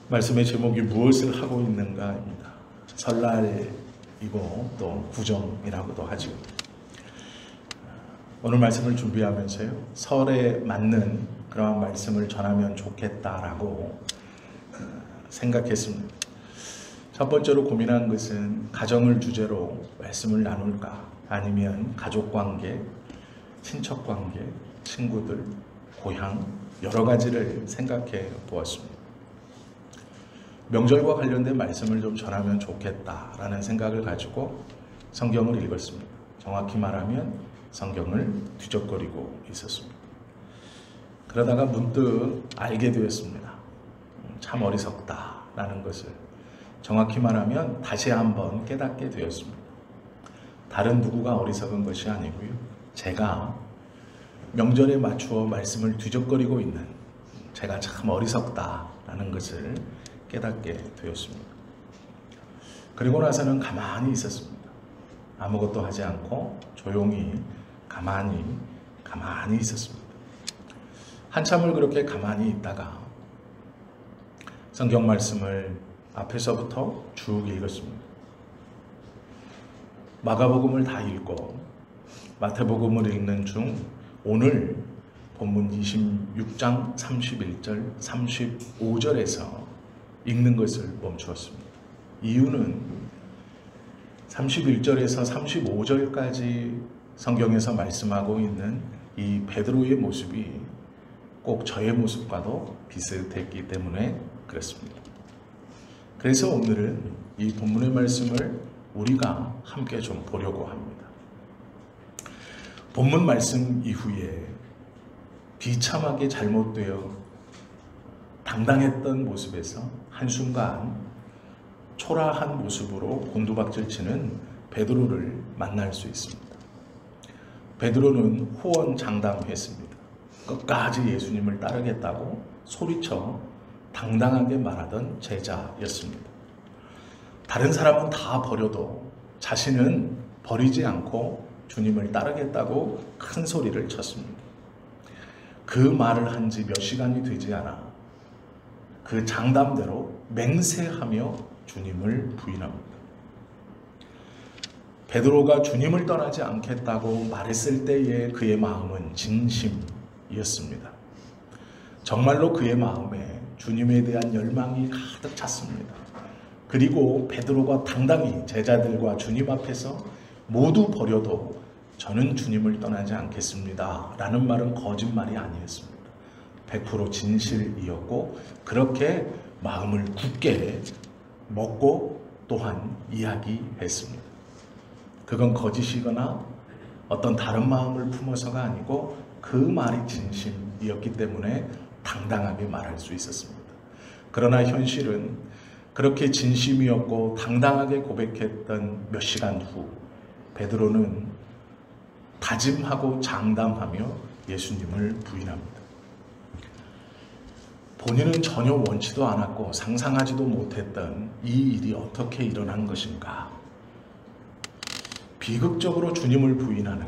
말씀의 제목이 무엇을 하고 있는가입니다. 설날이고 또 구정이라고도 하죠. 오늘 말씀을 준비하면서요, 설에 맞는 그러한 말씀을 전하면 좋겠다라고 생각했습니다. 첫 번째로 고민한 것은 가정을 주제로 말씀을 나눌까, 아니면 가족관계, 친척관계, 친구들, 고향 여러 가지를 생각해 보았습니다. 명절과 관련된 말씀을 좀 전하면 좋겠다라는 생각을 가지고 성경을 읽었습니다. 정확히 말하면 성경을 뒤적거리고 있었습니다. 그러다가 문득 알게 되었습니다. 참 어리석다라는 것을 정확히 말하면 다시 한번 깨닫게 되었습니다. 다른 누구가 어리석은 것이 아니고요, 제가 명절에 맞추어 말씀을 뒤적거리고 있는 제가 참 어리석다라는 것을 깨닫게 되었습니다. 그리고 나서는 가만히 있었습니다. 아무것도 하지 않고 조용히 가만히 있었습니다. 한참을 그렇게 가만히 있다가 성경 말씀을 앞에서부터 쭉 읽었습니다. 마가복음을 다 읽고 마태복음을 읽는 중 오늘 본문 26장 31절 35절에서 읽는 것을 멈추었습니다. 이유는 31절에서 35절까지 성경에서 말씀하고 있는 이 베드로의 모습이 꼭 저의 모습과도 비슷했기 때문에 그렇습니다. 그래서 오늘은 이 본문의 말씀을 우리가 함께 좀 보려고 합니다. 본문 말씀 이후에 비참하게 잘못되어 당당했던 모습에서 한순간 초라한 모습으로 곤두박질치는 베드로를 만날 수 있습니다. 베드로는 호언장담했습니다. 끝까지 예수님을 따르겠다고 소리쳐 당당하게 말하던 제자였습니다. 다른 사람은 다 버려도 자신은 버리지 않고 주님을 따르겠다고 큰 소리를 쳤습니다. 그 말을 한 지 몇 시간이 되지 않아 그 장담대로 맹세하며 주님을 부인합니다. 베드로가 주님을 떠나지 않겠다고 말했을 때의 그의 마음은 진심이었습니다. 정말로 그의 마음에 주님에 대한 열망이 가득 찼습니다. 그리고 베드로가 당당히 제자들과 주님 앞에서 모두 버려도 저는 주님을 떠나지 않겠습니다 라는 말은 거짓말이 아니었습니다. 100% 진실이었고 그렇게 마음을 굳게 먹고 또한 이야기했습니다. 그건 거짓이거나 어떤 다른 마음을 품어서가 아니고 그 말이 진심이었기 때문에 당당하게 말할 수 있었습니다. 그러나 현실은 그렇게 진심이었고 당당하게 고백했던 몇 시간 후 베드로는 다짐하고 장담하며 예수님을 부인합니다. 본인은 전혀 원치도 않았고 상상하지도 못했던 이 일이 어떻게 일어난 것인가. 비극적으로 주님을 부인하는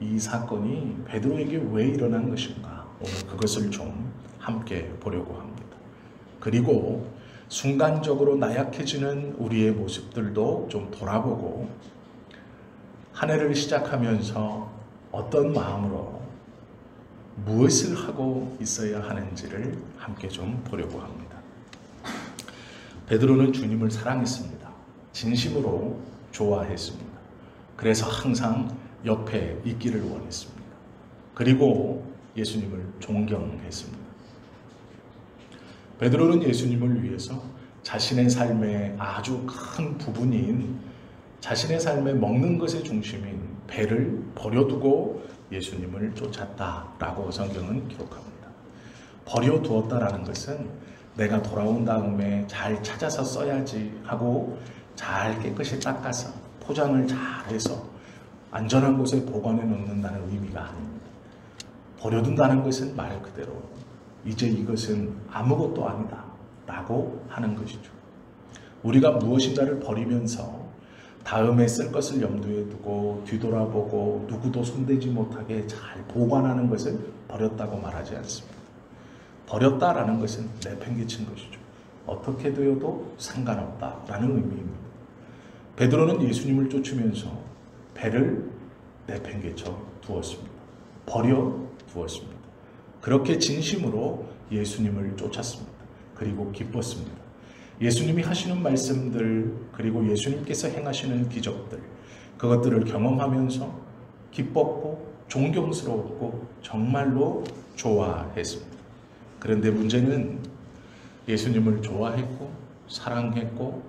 이 사건이 베드로에게 왜 일어난 것인가. 오늘 그것을 좀 함께 보려고 합니다. 그리고 순간적으로 나약해지는 우리의 모습들도 좀 돌아보고 한 해를 시작하면서 어떤 마음으로 무엇을 하고 있어야 하는지를 함께 좀 보려고 합니다. 베드로는 주님을 사랑했습니다. 진심으로 좋아했습니다. 그래서 항상 옆에 있기를 원했습니다. 그리고 예수님을 존경했습니다. 베드로는 예수님을 위해서 자신의 삶의 아주 큰 부분인 자신의 삶에 먹는 것의 중심인 배를 버려두고 예수님을 쫓았다라고 성경은 기록합니다. 버려두었다라는 것은 내가 돌아온 다음에 잘 찾아서 써야지 하고 잘 깨끗이 닦아서 포장을 잘해서 안전한 곳에 보관해 놓는다는 의미가 아닙니다. 버려둔다는 것은 말 그대로 이제 이것은 아무것도 아니다 라고 하는 것이죠. 우리가 무엇인가를 버리면서 다음에 쓸 것을 염두에 두고 뒤돌아보고 누구도 손대지 못하게 잘 보관하는 것을 버렸다고 말하지 않습니다. 버렸다라는 것은 내팽개친 것이죠. 어떻게 되어도 상관없다라는 의미입니다. 베드로는 예수님을 쫓으면서 배를 내팽개쳐 두었습니다. 버려 두었습니다. 그렇게 진심으로 예수님을 쫓았습니다. 그리고 기뻤습니다. 예수님이 하시는 말씀들, 그리고 예수님께서 행하시는 기적들, 그것들을 경험하면서 기뻤고 존경스러웠고 정말로 좋아했습니다. 그런데 문제는 예수님을 좋아했고 사랑했고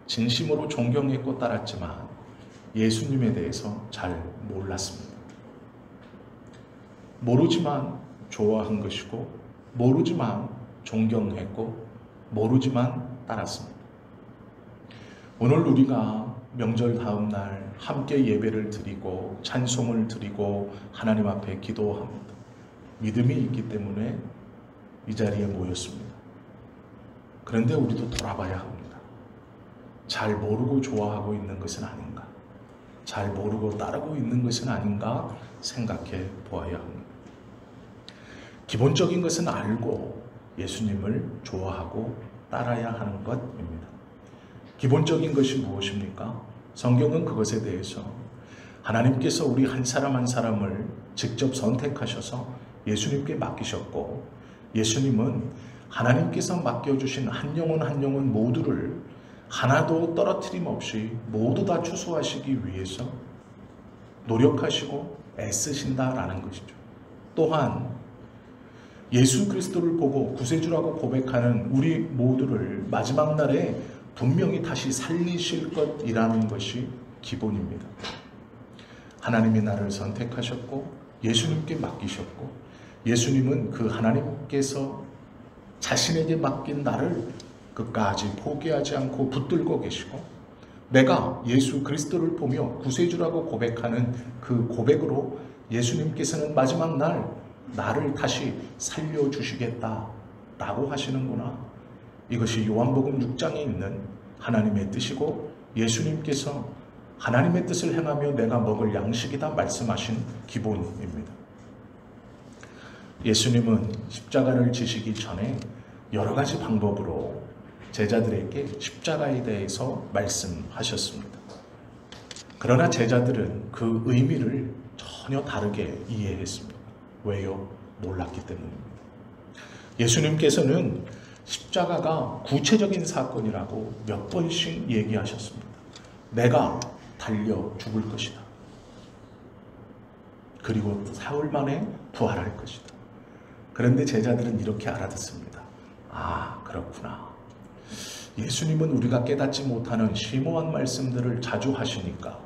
진심으로 존경했고 따랐지만 예수님에 대해서 잘 몰랐습니다. 모르지만 좋아한 것이고 모르지만 존경했고 모르지만 따랐습니다. 오늘 우리가 명절 다음 날 함께 예배를 드리고 찬송을 드리고 하나님 앞에 기도합니다. 믿음이 있기 때문에 이 자리에 모였습니다. 그런데 우리도 돌아봐야 합니다. 잘 모르고 좋아하고 있는 것은 아닌가? 잘 모르고 따르고 있는 것은 아닌가 생각해 보아야 합니다. 기본적인 것은 알고 예수님을 좋아하고 따라야 하는 것입니다. 기본적인 것이 무엇입니까? 성경은 그것에 대해서 하나님께서 우리 한 사람 한 사람을 직접 선택하셔서 예수님께 맡기셨고 예수님은 하나님께서 맡겨주신 한 영혼 한 영혼 모두를 하나도 떨어뜨림 없이 모두 다 추수하시기 위해서 노력하시고 애쓰신다라는 것이죠. 또한 예수 그리스도를 보고 구세주라고 고백하는 우리 모두를 마지막 날에 분명히 다시 살리실 것이라는 것이 기본입니다. 하나님이 나를 선택하셨고 예수님께 맡기셨고 예수님은 그 하나님께서 자신에게 맡긴 나를 끝까지 포기하지 않고 붙들고 계시고 내가 예수 그리스도를 보며 구세주라고 고백하는 그 고백으로 예수님께서는 마지막 날 나를 다시 살려주시겠다라고 하시는구나. 이것이 요한복음 6장에 있는 하나님의 뜻이고 예수님께서 하나님의 뜻을 행하며 내가 먹을 양식이다 말씀하신 기본입니다. 예수님은 십자가를 지시기 전에 여러 가지 방법으로 제자들에게 십자가에 대해서 말씀하셨습니다. 그러나 제자들은 그 의미를 전혀 다르게 이해했습니다. 왜요? 몰랐기 때문입니다. 예수님께서는 십자가가 구체적인 사건이라고 몇 번씩 얘기하셨습니다. 내가 달려 죽을 것이다. 그리고 사흘 만에 부활할 것이다. 그런데 제자들은 이렇게 알아듣습니다. 아, 그렇구나. 예수님은 우리가 깨닫지 못하는 심오한 말씀들을 자주 하시니까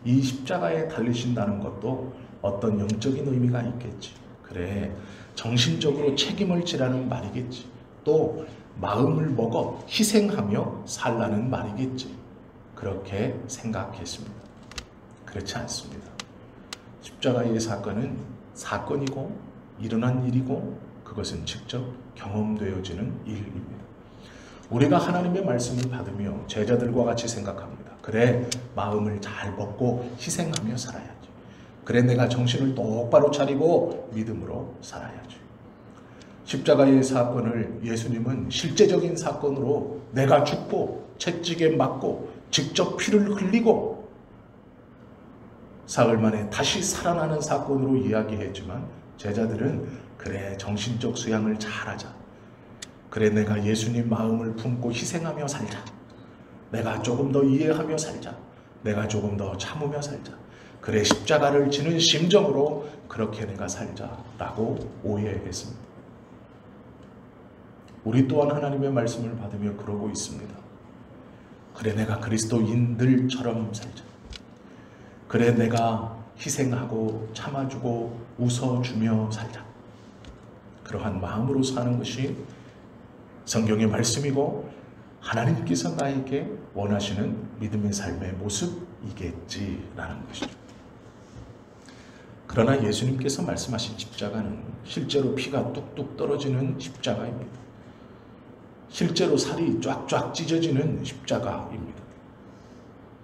이 십자가에 달리신다는 것도 어떤 영적인 의미가 있겠지. 그래, 정신적으로 책임을 지라는 말이겠지. 또 마음을 먹어 희생하며 살라는 말이겠지. 그렇게 생각했습니다. 그렇지 않습니다. 십자가의 사건은 사건이고 일어난 일이고 그것은 직접 경험되어지는 일입니다. 우리가 하나님의 말씀을 받으며 제자들과 같이 생각합니다. 그래, 마음을 잘 먹고 희생하며 살아야지. 그래, 내가 정신을 똑바로 차리고 믿음으로 살아야지. 십자가의 사건을 예수님은 실제적인 사건으로 내가 죽고 채찍에 맞고 직접 피를 흘리고 사흘 만에 다시 살아나는 사건으로 이야기했지만 제자들은 그래, 정신적 수양을 잘하자. 그래, 내가 예수님 마음을 품고 희생하며 살자. 내가 조금 더 이해하며 살자. 내가 조금 더 참으며 살자. 그래, 십자가를 지는 심정으로 그렇게 내가 살자라고 오해했습니다. 우리 또한 하나님의 말씀을 받으며 그러고 있습니다. 그래, 내가 그리스도인들처럼 살자. 그래, 내가 희생하고 참아주고 웃어주며 살자. 그러한 마음으로 사는 것이 성경의 말씀이고 하나님께서 나에게 원하시는 믿음의 삶의 모습이겠지라는 것이죠. 그러나 예수님께서 말씀하신 십자가는 실제로 피가 뚝뚝 떨어지는 십자가입니다. 실제로 살이 쫙쫙 찢어지는 십자가입니다.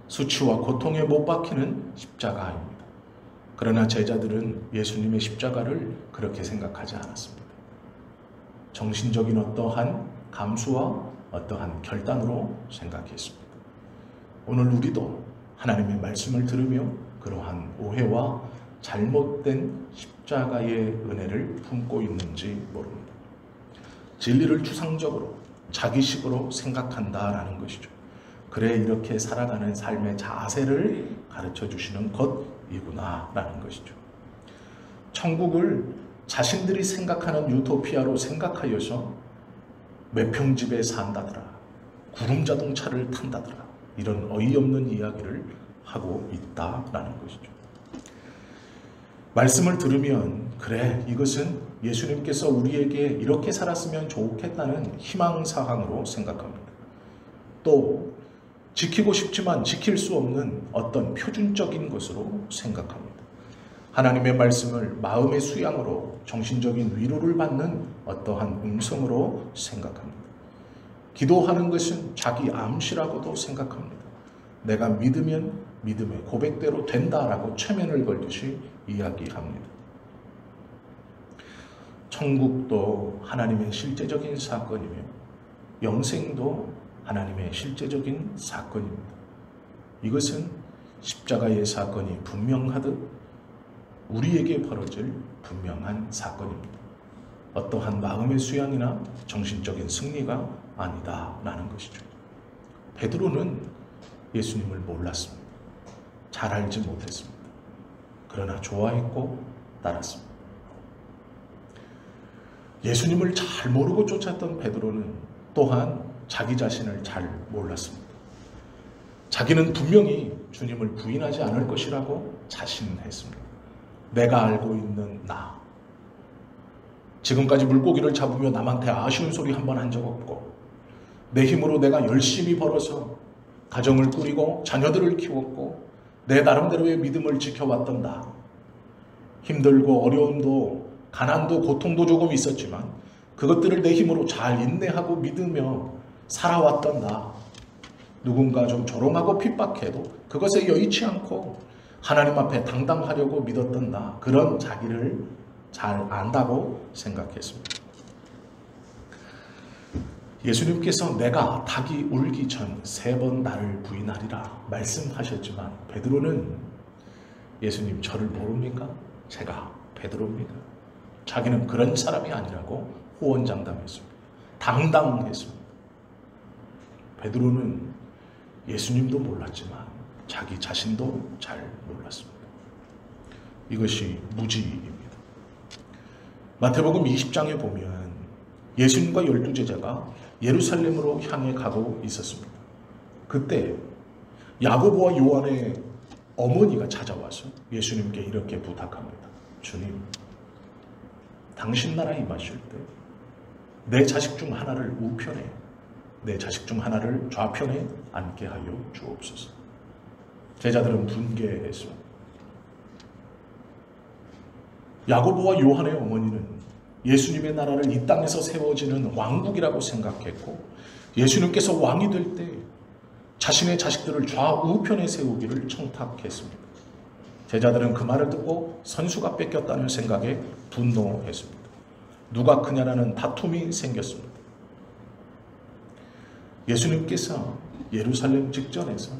수치와 고통에 못 박히는 십자가입니다. 그러나 제자들은 예수님의 십자가를 그렇게 생각하지 않았습니다. 정신적인 어떠한 감수와 어떠한 결단으로 생각했습니다. 오늘 우리도 하나님의 말씀을 들으며 그러한 오해와 잘못된 십자가의 은혜를 품고 있는지 모릅니다. 진리를 추상적으로 자기식으로 생각한다라는 것이죠. 그래 이렇게 살아가는 삶의 자세를 가르쳐 주시는 것이구나 라는 것이죠. 천국을 자신들이 생각하는 유토피아로 생각하여서 매평집에 산다더라, 구름자동차를 탄다더라, 이런 어이없는 이야기를 하고 있다라는 것이죠. 말씀을 들으면 그래 이것은 예수님께서 우리에게 이렇게 살았으면 좋겠다는 희망사항으로 생각합니다. 또 지키고 싶지만 지킬 수 없는 어떤 표준적인 것으로 생각합니다. 하나님의 말씀을 마음의 수양으로 정신적인 위로를 받는 어떠한 음성으로 생각합니다. 기도하는 것은 자기 암시라고도 생각합니다. 내가 믿으면 믿음의 고백대로 된다라고 체면을 걸듯이 이야기합니다. 천국도 하나님의 실제적인 사건이며 영생도 하나님의 실제적인 사건입니다. 이것은 십자가의 사건이 분명하듯 우리에게 벌어질 분명한 사건입니다. 어떠한 마음의 수양이나 정신적인 승리가 아니다라는 것이죠. 베드로는 예수님을 몰랐습니다. 잘 알지 못했습니다. 그러나 좋아했고 따랐습니다. 예수님을 잘 모르고 쫓았던 베드로는 또한 자기 자신을 잘 몰랐습니다. 자기는 분명히 주님을 부인하지 않을 것이라고 자신했습니다. 내가 알고 있는 나, 지금까지 물고기를 잡으며 남한테 아쉬운 소리 한 번 한 적 없고 내 힘으로 내가 열심히 벌어서 가정을 꾸리고 자녀들을 키웠고 내 나름대로의 믿음을 지켜왔던 나, 힘들고 어려움도 가난도 고통도 조금 있었지만 그것들을 내 힘으로 잘 인내하고 믿으며 살아왔던 나, 누군가 좀 조롱하고 핍박해도 그것에 여의치 않고 하나님 앞에 당당하려고 믿었던 나, 그런 자기를 잘 안다고 생각했습니다. 예수님께서 내가 닭이 울기 전 3번 나를 부인하리라 말씀하셨지만 베드로는 예수님 저를 모릅니까? 제가 베드로입니다. 자기는 그런 사람이 아니라고 호언장담했습니다. 당당했습니다. 베드로는 예수님도 몰랐지만 자기 자신도 잘 몰랐습니다. 이것이 무지입니다. 마태복음 20장에 보면 예수님과 12제자가 예루살렘으로 향해 가고 있었습니다. 그때 야고보와 요한의 어머니가 찾아와서 예수님께 이렇게 부탁합니다. 주님, 당신 나라 임하실 때 내 자식 중 하나를 우편에, 내 자식 중 하나를 좌편에 앉게 하여 주옵소서. 제자들은 분개했습니다. 야고보와 요한의 어머니는 예수님의 나라를 이 땅에서 세워지는 왕국이라고 생각했고 예수님께서 왕이 될 때 자신의 자식들을 좌우편에 세우기를 청탁했습니다. 제자들은 그 말을 듣고 선수가 뺏겼다는 생각에 분노했습니다. 누가 크냐라는 다툼이 생겼습니다. 예수님께서 예루살렘 직전에서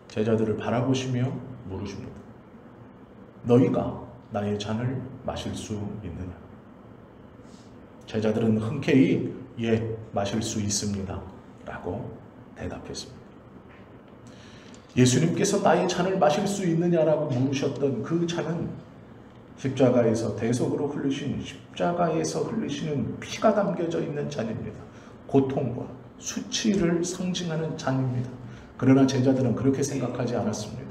제자들을 바라보시며 물으십니다. 너희가 나의 잔을 마실 수 있느냐? 제자들은 흔쾌히 예, 마실 수 있습니다 라고 대답했습니다. 예수님께서 나의 잔을 마실 수 있느냐라고 물으셨던 그 잔은 십자가에서 대속으로 흘리신, 십자가에서 흘리시는 피가 담겨져 있는 잔입니다. 고통과 수치를 상징하는 잔입니다. 그러나 제자들은 그렇게 생각하지 않았습니다.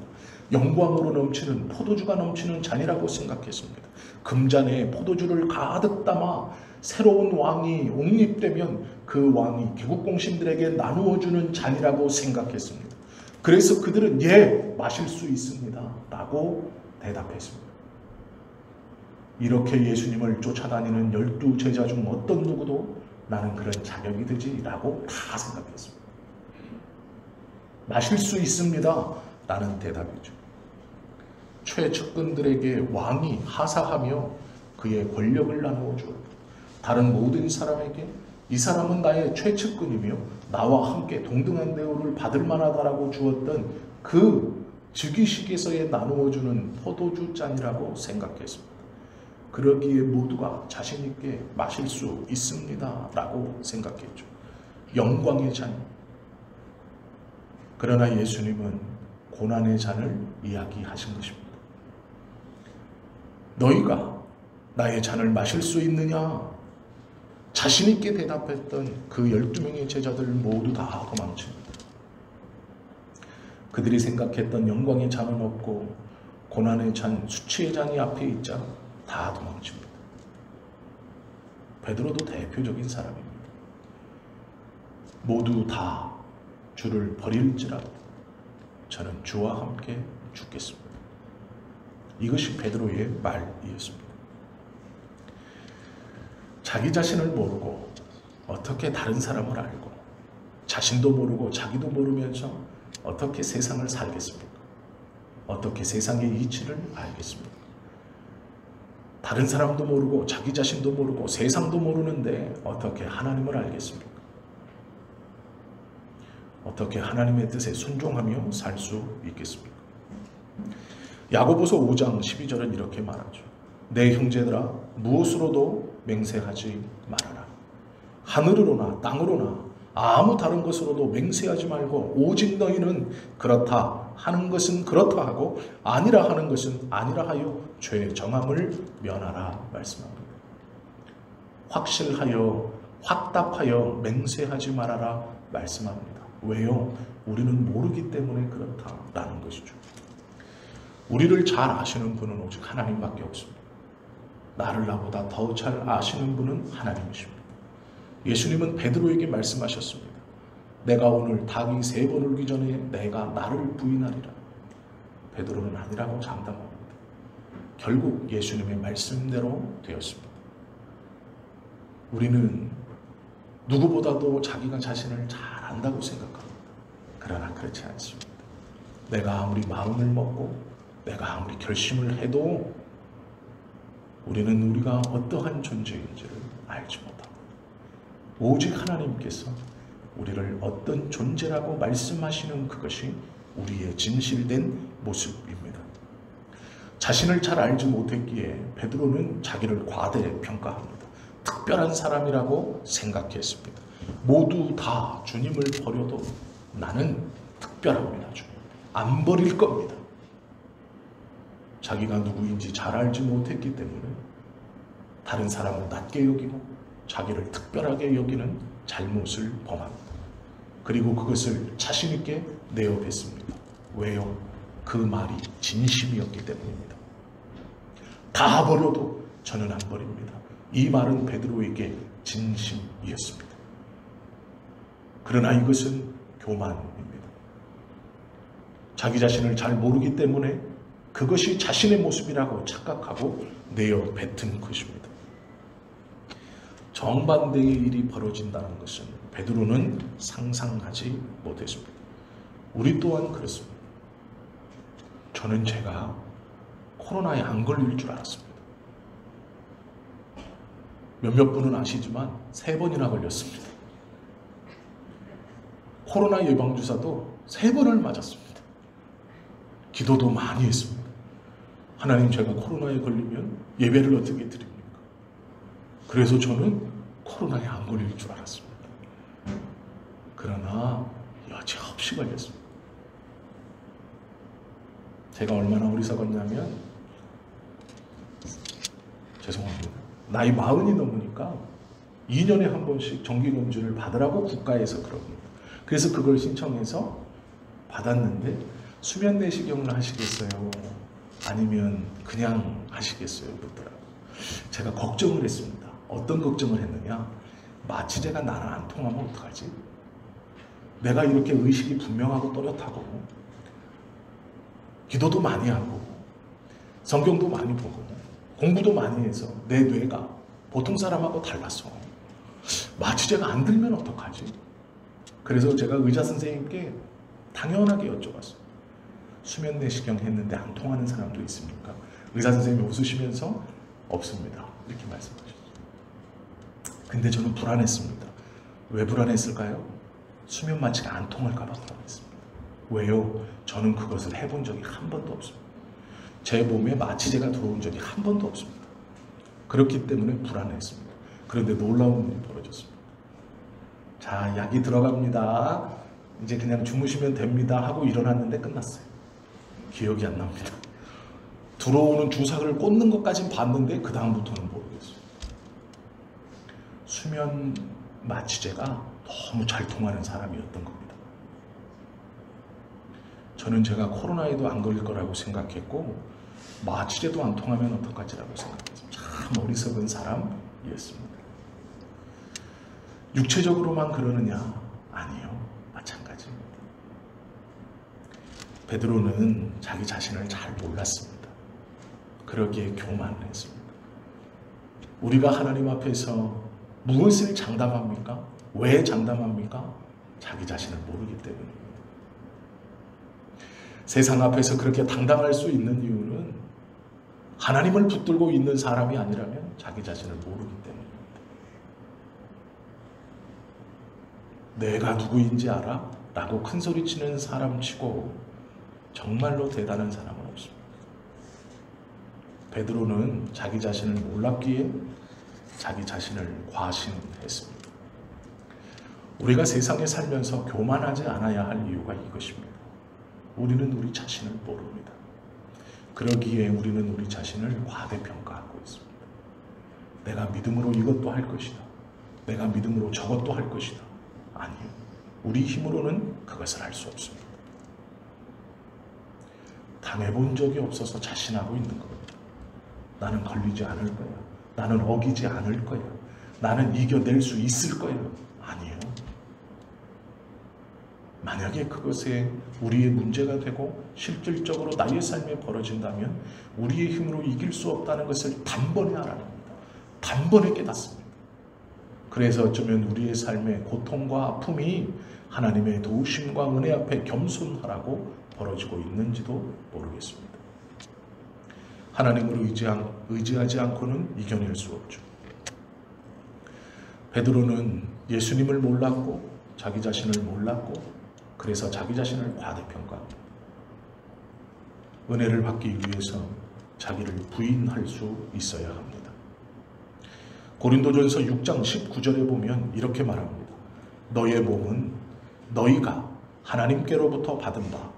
영광으로 넘치는 포도주가 넘치는 잔이라고 생각했습니다. 금잔에 포도주를 가득 담아 새로운 왕이 옹립되면 그 왕이 개국공신들에게 나누어주는 잔이라고 생각했습니다. 그래서 그들은 예, 마실 수 있습니다 라고 대답했습니다. 이렇게 예수님을 쫓아다니는 12제자 중 어떤 누구도 나는 그런 자격이 되지 라고 다 생각했습니다. 마실 수 있습니다 라는 대답이죠. 최측근들에게 왕이 하사하며 그의 권력을 나누어 주었고 다른 모든 사람에게 이 사람은 나의 최측근이며 나와 함께 동등한 대우를 받을 만하다라고 주었던 그 즉위식에서의 나누어주는 포도주 잔이라고 생각했습니다. 그러기에 모두가 자신 있게 마실 수 있습니다 라고 생각했죠. 영광의 잔. 그러나 예수님은 고난의 잔을 이야기하신 것입니다. 너희가 나의 잔을 마실 수 있느냐? 자신 있게 대답했던 그 12명의 제자들 모두 다 도망칩니다. 그들이 생각했던 영광의 잔은 없고 고난의 잔, 수치의 잔이 앞에 있자 다 도망칩니다. 베드로도 대표적인 사람입니다. 모두 다 주를 버릴지라도 저는 주와 함께 죽겠습니다. 이것이 베드로의 말이었습니다. 자기 자신을 모르고 어떻게 다른 사람을 알고 자신도 모르고 자기도 모르면서 어떻게 세상을 살겠습니까? 어떻게 세상의 이치를 알겠습니까? 다른 사람도 모르고 자기 자신도 모르고 세상도 모르는데 어떻게 하나님을 알겠습니까? 어떻게 하나님의 뜻에 순종하며 살 수 있겠습니까? 야고보서 5장 12절은 이렇게 말하죠. 내 형제들아 무엇으로도 맹세하지 말아라. 하늘으로나 땅으로나 아무 다른 것으로도 맹세하지 말고 오직 너희는 그렇다 하는 것은 그렇다 하고 아니라 하는 것은 아니라 하여 죄의 정함을 면하라 말씀합니다. 확실하여 확답하여 맹세하지 말아라 말씀합니다. 왜요? 우리는 모르기 때문에 그렇다라는 것이죠. 우리를 잘 아시는 분은 오직 하나님밖에 없습니다. 나를 나보다 더 잘 아시는 분은 하나님이십니다. 예수님은 베드로에게 말씀하셨습니다. 내가 오늘 닭이 3번 울기 전에 내가 나를 부인하리라. 베드로는 아니라고 장담합니다. 결국 예수님의 말씀대로 되었습니다. 우리는 누구보다도 자기가 자신을 잘 안다고 생각합니다. 그러나 그렇지 않습니다. 내가 아무리 마음을 먹고 내가 아무리 결심을 해도 우리는 우리가 어떠한 존재인지를 알지 못합니다. 오직 하나님께서 우리를 어떤 존재라고 말씀하시는 그것이 우리의 진실된 모습입니다. 자신을 잘 알지 못했기에 베드로는 자기를 과대평가합니다. 특별한 사람이라고 생각했습니다. 모두 다 주님을 버려도 나는 특별합니다. 주님. 안 버릴 겁니다. 자기가 누구인지 잘 알지 못했기 때문에 다른 사람을 낮게 여기고 자기를 특별하게 여기는 잘못을 범합니다. 그리고 그것을 자신 있게 내어뱉습니다. 왜요? 그 말이 진심이었기 때문입니다. 다 버려도 저는 안 버립니다. 이 말은 베드로에게 진심이었습니다. 그러나 이것은 교만입니다. 자기 자신을 잘 모르기 때문에 그것이 자신의 모습이라고 착각하고 내어 뱉은 것입니다. 정반대의 일이 벌어진다는 것은 베드로는 상상하지 못했습니다. 우리 또한 그렇습니다. 저는 제가 코로나에 안 걸릴 줄 알았습니다. 몇몇 분은 아시지만 3번이나 걸렸습니다. 코로나 예방주사도 3번을 맞았습니다. 기도도 많이 했습니다. 하나님, 제가 코로나에 걸리면 예배를 어떻게 드립니까? 그래서 저는 코로나에 안 걸릴 줄 알았습니다. 그러나 여지없이 걸렸습니다. 제가 얼마나 어리석었냐면, 죄송합니다. 나이 40이 넘으니까 2년에 한 번씩 정기검진을 받으라고 국가에서 그럽니다. 그래서 그걸 신청해서 받았는데, 수면 내시경을 하시겠어요? 아니면 그냥 하시겠어요? 묻더라고요. 제가 걱정을 했습니다. 어떤 걱정을 했느냐? 마취제가 나랑 안 통하면 어떡하지? 내가 이렇게 의식이 분명하고 또렷하고 기도도 많이 하고 성경도 많이 보고 공부도 많이 해서 내 뇌가 보통 사람하고 달랐어. 마취제가 안 들면 어떡하지? 그래서 제가 의사 선생님께 당연하게 여쭤봤어요. 수면 내시경 했는데 안 통하는 사람도 있습니까? 의사 선생님이 웃으시면서 없습니다. 이렇게 말씀하셨어요. 근데 저는 불안했습니다. 왜 불안했을까요? 수면 마취가 안 통할까 봐 불안했습니다. 왜요? 저는 그것을 해본 적이 한 번도 없습니다. 제 몸에 마취제가 들어온 적이 한 번도 없습니다. 그렇기 때문에 불안했습니다. 그런데 놀라운 일이 벌어졌습니다. 자, 약이 들어갑니다. 이제 그냥 주무시면 됩니다 하고 일어났는데 끝났어요. 기억이 안 납니다. 들어오는 주사를 꽂는 것까진 봤는데 그 다음부터는 모르겠어요. 수면 마취제가 너무 잘 통하는 사람이었던 겁니다. 저는 제가 코로나에도 안 걸릴 거라고 생각했고 마취제도 안 통하면 어떡하지라고 생각했습니다. 참 어리석은 사람이었습니다. 육체적으로만 그러느냐? 아니요. 마찬가지입니다. 베드로는 자기 자신을 잘 몰랐습니다. 그러기에 교만했습니다. 우리가 하나님 앞에서 무엇을 장담합니까? 왜 장담합니까? 자기 자신을 모르기 때문입니다. 세상 앞에서 그렇게 당당할 수 있는 이유는 하나님을 붙들고 있는 사람이 아니라면 자기 자신을 모르기 때문입니다. 내가 누구인지 알아? 라고 큰소리치는 사람치고 정말로 대단한 사람은 없습니다. 베드로는 자기 자신을 몰랐기에 자기 자신을 과신했습니다. 우리가 세상에 살면서 교만하지 않아야 할 이유가 이것입니다. 우리는 우리 자신을 모릅니다. 그러기에 우리는 우리 자신을 과대평가하고 있습니다. 내가 믿음으로 이것도 할 것이다. 내가 믿음으로 저것도 할 것이다. 아니요. 우리 힘으로는 그것을 할 수 없습니다. 당해본 적이 없어서 자신하고 있는 겁니다. 나는 걸리지 않을 거야. 나는 어기지 않을 거야. 나는 이겨낼 수 있을 거야. 아니에요. 만약에 그것에 우리의 문제가 되고 실질적으로 나의 삶에 벌어진다면 우리의 힘으로 이길 수 없다는 것을 단번에 알아냅니다. 단번에 깨닫습니다. 그래서 어쩌면 우리의 삶의 고통과 아픔이 하나님의 도우심과 은혜 앞에 겸손하라고 벌어지고 있는지도 모르겠습니다. 하나님을 의지하지 않고는 이겨낼 수 없죠. 베드로는 예수님을 몰랐고 자기 자신을 몰랐고 그래서 자기 자신을 과대평가합니다. 은혜를 받기 위해서 자기를 부인할 수 있어야 합니다. 고린도전서 6장 19절에 보면 이렇게 말합니다. 너의 몸은 너희가 하나님께로부터 받은 바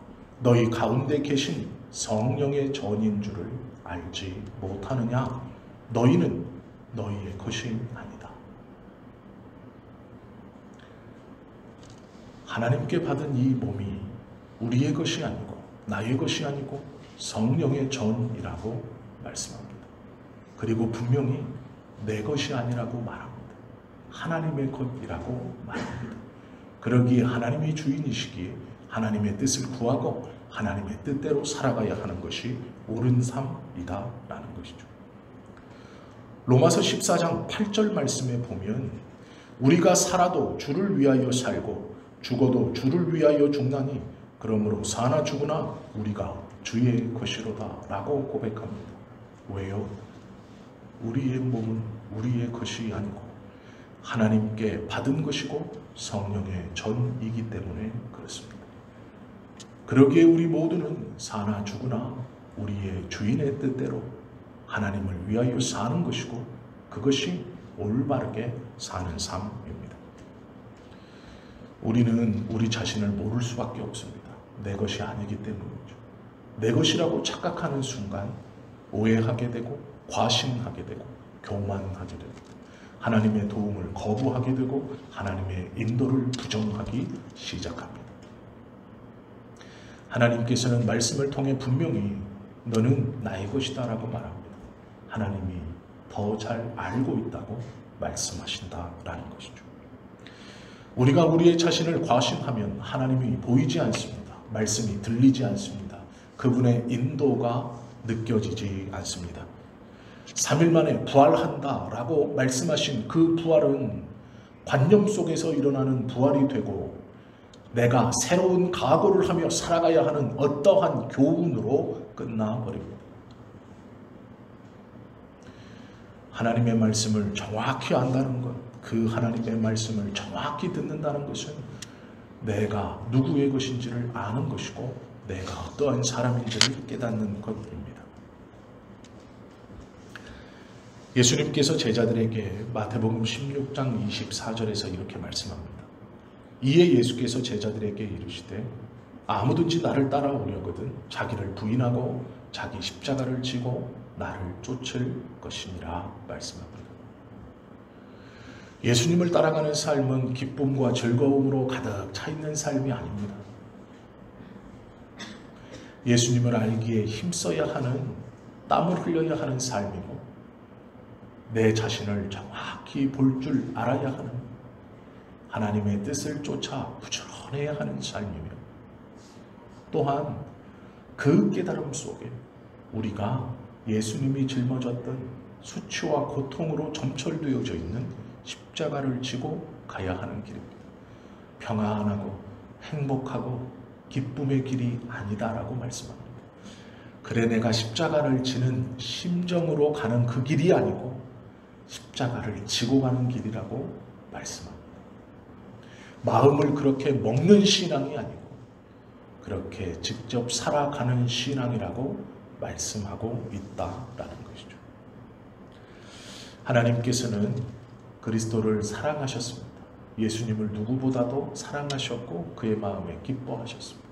너희 가운데 계신 성령의 전인 줄을 알지 못하느냐? 너희는 너희의 것이 아니다. 하나님께 받은 이 몸이 우리의 것이 아니고 나의 것이 아니고 성령의 전이라고 말씀합니다. 그리고 분명히 내 것이 아니라고 말합니다. 하나님의 것이라고 말합니다. 그러기에 하나님이 주인이시기에 하나님의 뜻을 구하고 하나님의 뜻대로 살아가야 하는 것이 옳은 삶이다 라는 것이죠. 로마서 14장 8절 말씀에 보면 우리가 살아도 주를 위하여 살고 죽어도 주를 위하여 죽나니 그러므로 사나 죽으나 우리가 주의 것이로다 라고 고백합니다. 왜요? 우리의 몸은 우리의 것이 아니고 하나님께 받은 것이고 성령의 전이기 때문에 그렇습니다. 그러기에 우리 모두는 사나 죽으나 우리의 주인의 뜻대로 하나님을 위하여 사는 것이고 그것이 올바르게 사는 삶입니다. 우리는 우리 자신을 모를 수밖에 없습니다. 내 것이 아니기 때문이죠. 내 것이라고 착각하는 순간 오해하게 되고 과신하게 되고 교만하게 되고 하나님의 도움을 거부하게 되고 하나님의 인도를 부정하기 시작합니다. 하나님께서는 말씀을 통해 분명히 너는 나의 것이다 라고 말합니다. 하나님이 더 잘 알고 있다고 말씀하신다라는 것이죠. 우리가 우리의 자신을 과신하면 하나님이 보이지 않습니다. 말씀이 들리지 않습니다. 그분의 인도가 느껴지지 않습니다. 3일 만에 부활한다 라고 말씀하신 그 부활은 관념 속에서 일어나는 부활이 되고 내가 새로운 각오를 하며 살아가야 하는 어떠한 교훈으로 끝나버립니다. 하나님의 말씀을 정확히 안다는 것, 그 하나님의 말씀을 정확히 듣는다는 것은 내가 누구의 것인지를 아는 것이고 내가 어떠한 사람인지를 깨닫는 것입니다. 예수님께서 제자들에게 마태복음 16장 24절에서 이렇게 말씀합니다. 이에 예수께서 제자들에게 이르시되 아무든지 나를 따라오려거든 자기를 부인하고 자기 십자가를 지고 나를 쫓을 것이니라 말씀합니다. 예수님을 따라가는 삶은 기쁨과 즐거움으로 가득 차 있는 삶이 아닙니다. 예수님을 알기에 힘써야 하는, 땀을 흘려야 하는 삶이고 내 자신을 정확히 볼 줄 알아야 하는, 하나님의 뜻을 쫓아 부지런해야 하는 삶이며 또한 그 깨달음 속에 우리가 예수님이 짊어졌던 수치와 고통으로 점철되어져 있는 십자가를 지고 가야 하는 길입니다. 평안하고 행복하고 기쁨의 길이 아니다라고 말씀합니다. 그래 내가 십자가를 지는 심정으로 가는 그 길이 아니고 십자가를 지고 가는 길이라고 말씀합니다. 마음을 그렇게 먹는 신앙이 아니고 그렇게 직접 살아가는 신앙이라고 말씀하고 있다라는 것이죠. 하나님께서는 그리스도를 사랑하셨습니다. 예수님을 누구보다도 사랑하셨고 그의 마음에 기뻐하셨습니다.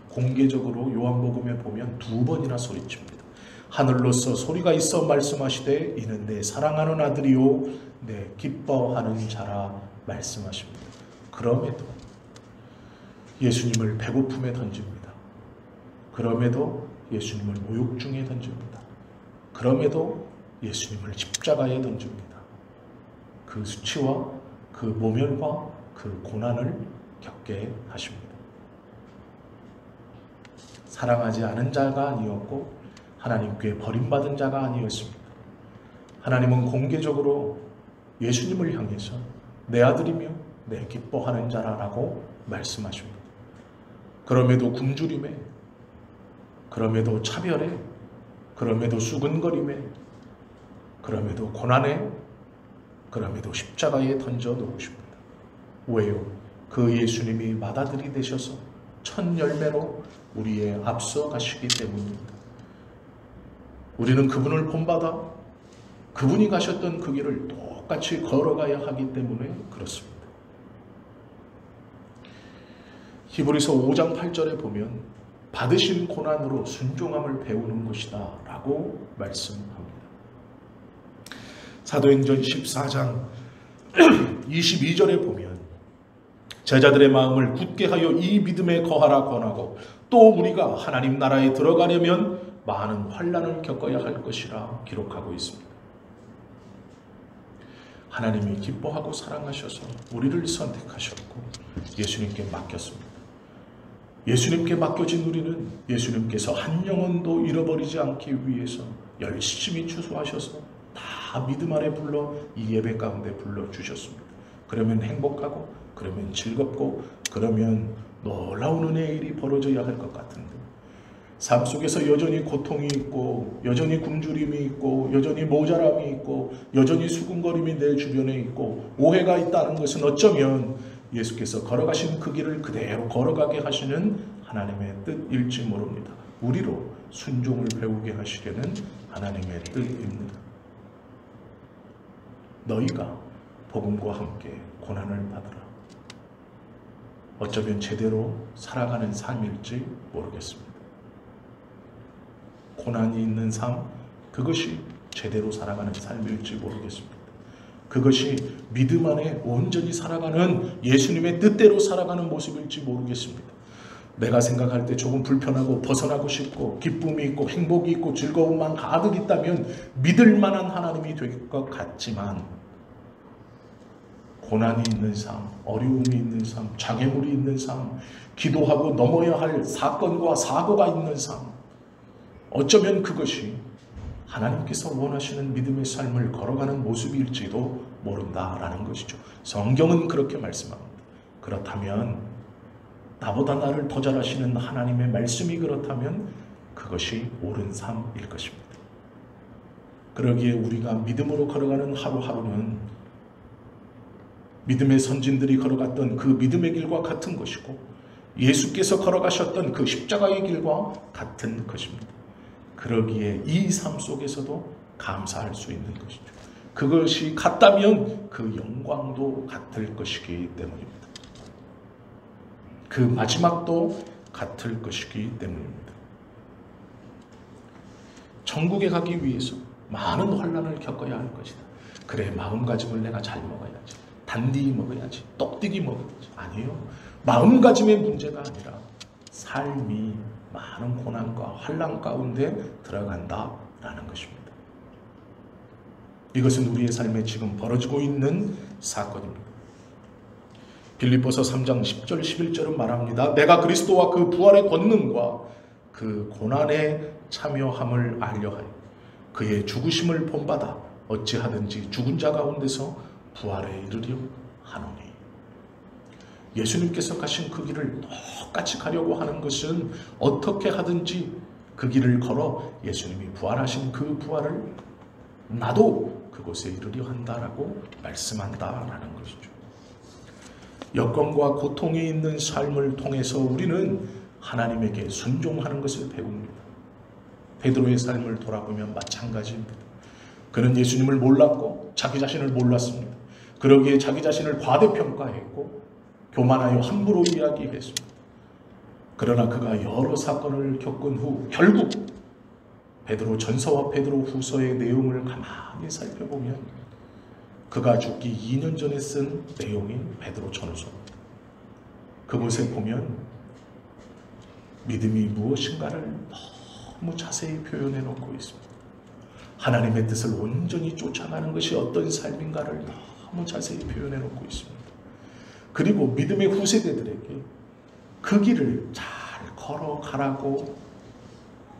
공개적으로 요한복음에 보면 2번이나 소리칩니다. 하늘로서 소리가 있어 말씀하시되 이는 내 사랑하는 아들이요 내 기뻐하는 자라 말씀하십니다. 그럼에도 예수님을 배고픔에 던집니다. 그럼에도 예수님을 모욕 중에 던집니다. 그럼에도 예수님을 십자가에 던집니다. 그 수치와 그 모멸과 그 고난을 겪게 하십니다. 사랑하지 않은 자가 아니었고 하나님께 버림받은 자가 아니었습니다. 하나님은 공개적으로 예수님을 향해서 내 아들이며 내 기뻐하는 자라라고 말씀하십니다. 그럼에도 굶주림에, 그럼에도 차별에, 그럼에도 수근거림에, 그럼에도 고난에, 그럼에도 십자가에 던져 놓으십니다. 왜요? 그 예수님이 맏아들이 되셔서 첫 열매로 우리의 앞서 가시기 때문입니다. 우리는 그분을 본받아 그분이 가셨던 그 길을 똑같이 걸어가야 하기 때문에 그렇습니다. 히브리서 5장 8절에 보면 받으신 고난으로 순종함을 배우는 것이다 라고 말씀합니다. 사도행전 14장 22절에 보면 제자들의 마음을 굳게 하여 이 믿음에 거하라 권하고 또 우리가 하나님 나라에 들어가려면 많은 환난을 겪어야 할 것이라 기록하고 있습니다. 하나님이 기뻐하고 사랑하셔서 우리를 선택하셨고 예수님께 맡겼습니다. 예수님께 맡겨진 우리는 예수님께서 한 영혼도 잃어버리지 않기 위해서 열심히 추수하셔서 다 믿음 아래 불러 이 예배 가운데 불러주셨습니다. 그러면 행복하고 그러면 즐겁고 그러면 놀라운 은혜의 일이 벌어져야 할 것 같은데 삶 속에서 여전히 고통이 있고 여전히 굶주림이 있고 여전히 모자람이 있고 여전히 수군거림이 내 주변에 있고 오해가 있다는 것은 어쩌면 예수께서 걸어가신 그 길을 그대로 걸어가게 하시는 하나님의 뜻일지 모릅니다. 우리로 순종을 배우게 하시려는 하나님의 뜻입니다. 너희가 복음과 함께 고난을 받으라. 어쩌면 제대로 살아가는 삶일지 모르겠습니다. 고난이 있는 삶, 그것이 제대로 살아가는 삶일지 모르겠습니다. 그것이 믿음 안에 온전히 살아가는 예수님의 뜻대로 살아가는 모습일지 모르겠습니다. 내가 생각할 때 조금 불편하고 벗어나고 싶고 기쁨이 있고 행복이 있고 즐거움만 가득 있다면 믿을 만한 하나님이 될 것 같지만 고난이 있는 삶, 어려움이 있는 삶, 장애물이 있는 삶, 기도하고 넘어야 할 사건과 사고가 있는 삶, 어쩌면 그것이 하나님께서 원하시는 믿음의 삶을 걸어가는 모습일지도 모른다라는 것이죠. 성경은 그렇게 말씀합니다. 그렇다면 나보다 나를 더 잘 아시는 하나님의 말씀이 그렇다면 그것이 옳은 삶일 것입니다. 그러기에 우리가 믿음으로 걸어가는 하루하루는 믿음의 선진들이 걸어갔던 그 믿음의 길과 같은 것이고 예수께서 걸어가셨던 그 십자가의 길과 같은 것입니다. 그러기에 이 삶 속에서도 감사할 수 있는 것이죠. 그것이 같다면 그 영광도 같을 것이기 때문입니다. 그 마지막도 같을 것이기 때문입니다. 천국에 가기 위해서 많은 환난을 겪어야 할 것이다. 그래, 마음가짐을 내가 잘 먹어야지, 단디 먹어야지, 똑띠기 먹어야지. 아니에요. 마음가짐의 문제가 아니라 삶이 많은 고난과 환난 가운데 들어간다라는 것입니다. 이것은 우리의 삶에 지금 벌어지고 있는 사건입니다. 빌립보서 3장 10절 11절은 말합니다. 내가 그리스도와 그 부활의 권능과 그 고난에 참여함을 알려하여 그의 죽으심을 본받아 어찌하든지 죽은 자 가운데서 부활에 이르려 하노니. 예수님께서 가신 그 길을 똑같이 가려고 하는 것은 어떻게 하든지 그 길을 걸어 예수님이 부활하신 그 부활을 나도 그곳에 이르려 한다라고 말씀한다라는 것이죠. 여건과 고통이 있는 삶을 통해서 우리는 하나님에게 순종하는 것을 배웁니다. 베드로의 삶을 돌아보면 마찬가지입니다. 그는 예수님을 몰랐고 자기 자신을 몰랐습니다. 그러기에 자기 자신을 과대평가했고 교만하여 함부로 이야기했습니다. 그러나 그가 여러 사건을 겪은 후 결국 베드로 전서와 베드로 후서의 내용을 가만히 살펴보면 그가 죽기 2년 전에 쓴 내용이 베드로 전후서입니다. 그곳에 보면 믿음이 무엇인가를 너무 자세히 표현해 놓고 있습니다. 하나님의 뜻을 온전히 쫓아가는 것이 어떤 삶인가를 너무 자세히 표현해 놓고 있습니다. 그리고 믿음의 후세대들에게 그 길을 잘 걸어가라고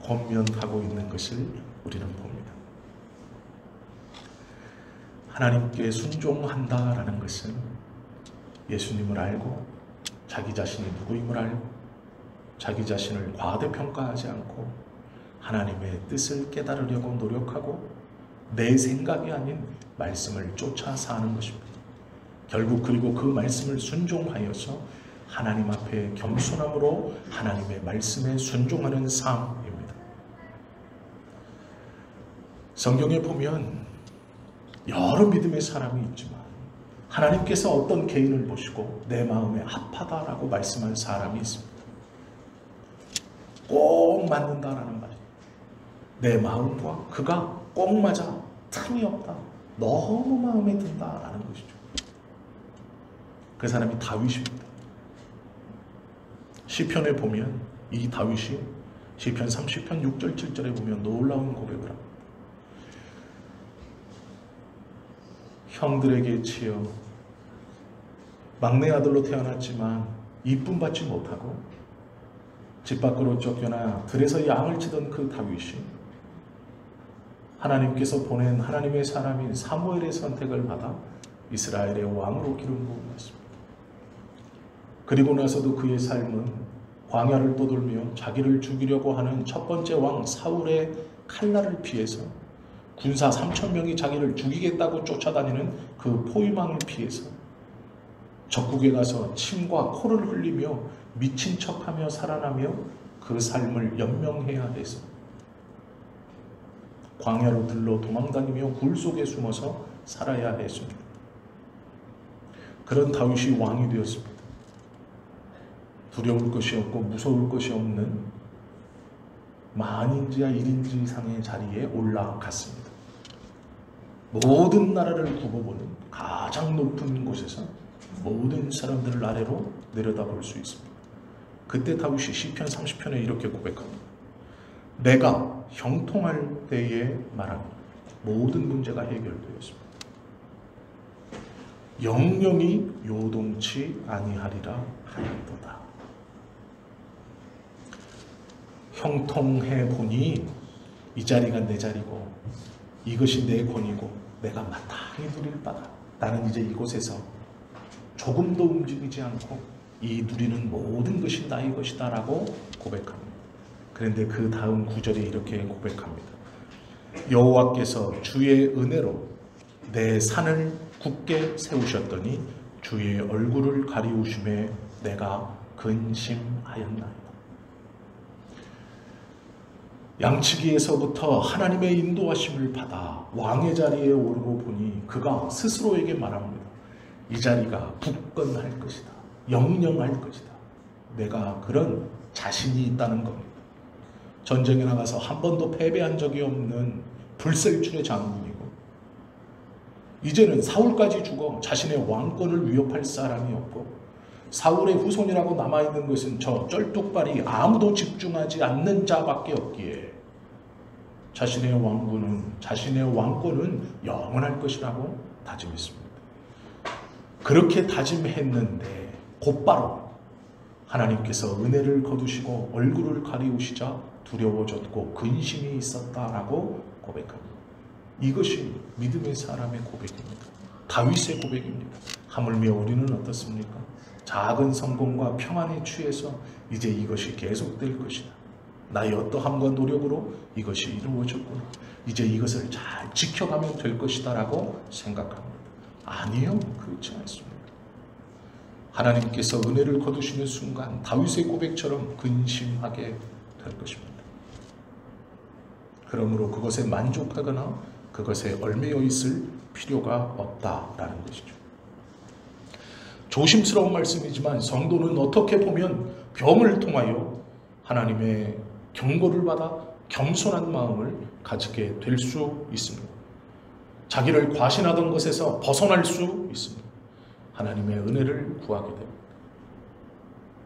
권면하고 있는 것을 우리는 봅니다. 하나님께 순종한다라는 것은 예수님을 알고 자기 자신이 누구임을 알고 자기 자신을 과대평가하지 않고 하나님의 뜻을 깨달으려고 노력하고 내 생각이 아닌 말씀을 쫓아 사는 것입니다. 결국 그리고 그 말씀을 순종하여서 하나님 앞에 겸손함으로 하나님의 말씀에 순종하는 삶입니다. 성경에 보면 여러 믿음의 사람이 있지만 하나님께서 어떤 개인을 보시고 내 마음에 합하다라고 말씀한 사람이 있습니다. 꼭 맞는다라는 말이에요. 내 마음과 그가 꼭 맞아. 틈이 없다. 너무 마음에 든다라는 것이죠. 그 사람이 다윗입니다. 시편에 보면 이 다윗이 시편 30편 6절 7절에 보면 놀라운 고백을 합니다. 형들에게 치여 막내 아들로 태어났지만 이쁨 받지 못하고 집 밖으로 쫓겨나 들에서 양을 치던 그 다윗이 하나님께서 보낸 하나님의 사람인 사무엘의 선택을 받아 이스라엘의 왕으로 기름 부음받습니다. 그리고 나서도 그의 삶은 광야를 떠돌며 자기를 죽이려고 하는 첫 번째 왕 사울의 칼날을 피해서 군사 3,000명이 자기를 죽이겠다고 쫓아다니는 그 포위망을 피해서 적국에 가서 침과 코를 흘리며 미친 척하며 살아나며 그 삶을 연명해야 해서 광야로 들러 도망다니며 굴 속에 숨어서 살아야 했습니다. 그런 다윗이 왕이 되었습니다. 두려울 것이 없고 무서울 것이 없는 만인지야 1인지 이상의 자리에 올라갔습니다. 모든 나라를 두고 보는 가장 높은 곳에서 모든 사람들을 아래로 내려다볼 수 있습니다. 그때 다윗이 시편 30편에 이렇게 고백합니다. 내가 형통할 때에 말하니 모든 문제가 해결되었습니다. 영영이 요동치 아니하리라 하였도다. 형통해 보니 이 자리가 내 자리고 이것이 내 권이고 내가 마땅히 누릴 바다. 나는 이제 이곳에서 조금도 움직이지 않고 이 누리는 모든 것이 나의 것이다 라고 고백합니다. 그런데 그 다음 구절에 이렇게 고백합니다. 여호와께서 주의 은혜로 내 산을 굳게 세우셨더니 주의 얼굴을 가리우심에 내가 근심하였나이다. 양치기에서부터 하나님의 인도하심을 받아 왕의 자리에 오르고 보니 그가 스스로에게 말합니다. 이 자리가 굳건할 것이다. 영영할 것이다. 내가 그런 자신이 있다는 겁니다. 전쟁에 나가서 한 번도 패배한 적이 없는 불셀출의 장군이고 이제는 사울까지 죽어 자신의 왕권을 위협할 사람이 없고 사울의 후손이라고 남아있는 것은 저 쩔뚝발이 아무도 집중하지 않는 자밖에 없기에 자신의 왕권은 영원할 것이라고 다짐했습니다. 그렇게 다짐했는데 곧바로 하나님께서 은혜를 거두시고 얼굴을 가리우시자 두려워졌고 근심이 있었다라고 고백합니다. 이것이 믿음의 사람의 고백입니다. 다윗의 고백입니다. 하물며 우리는 어떻습니까? 작은 성공과 평안에 취해서 이제 이것이 계속될 것이다. 나의 어떠함과 노력으로 이것이 이루어졌구나. 이제 이것을 잘 지켜가면 될 것이다 라고 생각합니다. 아니요, 그렇지 않습니다. 하나님께서 은혜를 거두시는 순간 다윗의 고백처럼 근심하게 될 것입니다. 그러므로 그것에 만족하거나 그것에 얽매여 있을 필요가 없다라는 것이죠. 조심스러운 말씀이지만 성도는 어떻게 보면 병을 통하여 하나님의 경고를 받아 겸손한 마음을 가지게 될 수 있습니다. 자기를 과신하던 것에서 벗어날 수 있습니다. 하나님의 은혜를 구하게 됩니다.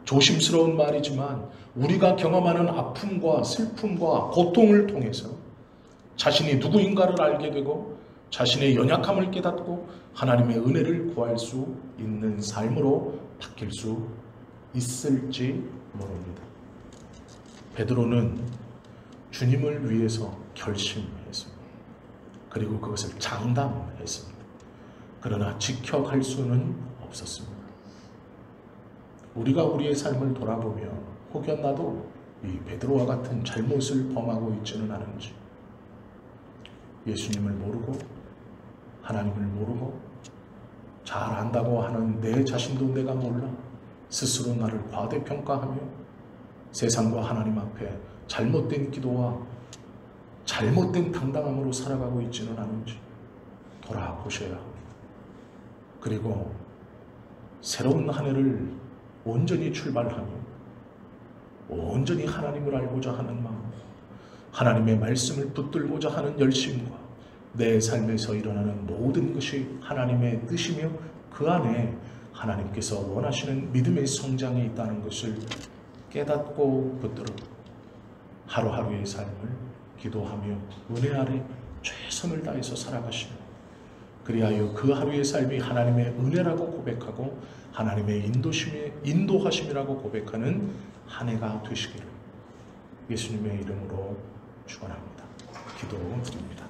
조심스러운 말이지만 우리가 경험하는 아픔과 슬픔과 고통을 통해서 자신이 누구인가를 알게 되고 자신의 연약함을 깨닫고 하나님의 은혜를 구할 수 있는 삶으로 바뀔 수 있을지 모릅니다. 베드로는 주님을 위해서 결심했습니다. 그리고 그것을 장담했습니다. 그러나 지켜갈 수는 없었습니다. 우리가 우리의 삶을 돌아보며 혹여 나도 이 베드로와 같은 잘못을 범하고 있지는 않은지, 예수님을 모르고 하나님을 모르고 잘 안다고 하는 내 자신도 내가 몰라 스스로 나를 과대평가하며 세상과 하나님 앞에 잘못된 기도와 잘못된 당당함으로 살아가고 있지는 않은지 돌아보셔야 합니다. 그리고 새로운 한 해를 온전히 출발하며 온전히 하나님을 알고자 하는 마음, 하나님의 말씀을 붙들고자 하는 열심과 내 삶에서 일어나는 모든 것이 하나님의 뜻이며 그 안에 하나님께서 원하시는 믿음의 성장이 있다는 것을 깨닫고 붙들어 하루하루의 삶을 기도하며 은혜 아래 최선을 다해서 살아가시며 그리하여 그 하루의 삶이 하나님의 은혜라고 고백하고 하나님의 인도하심이라고 고백하는 한 해가 되시기를 예수님의 이름으로 축원합니다. 기도드립니다.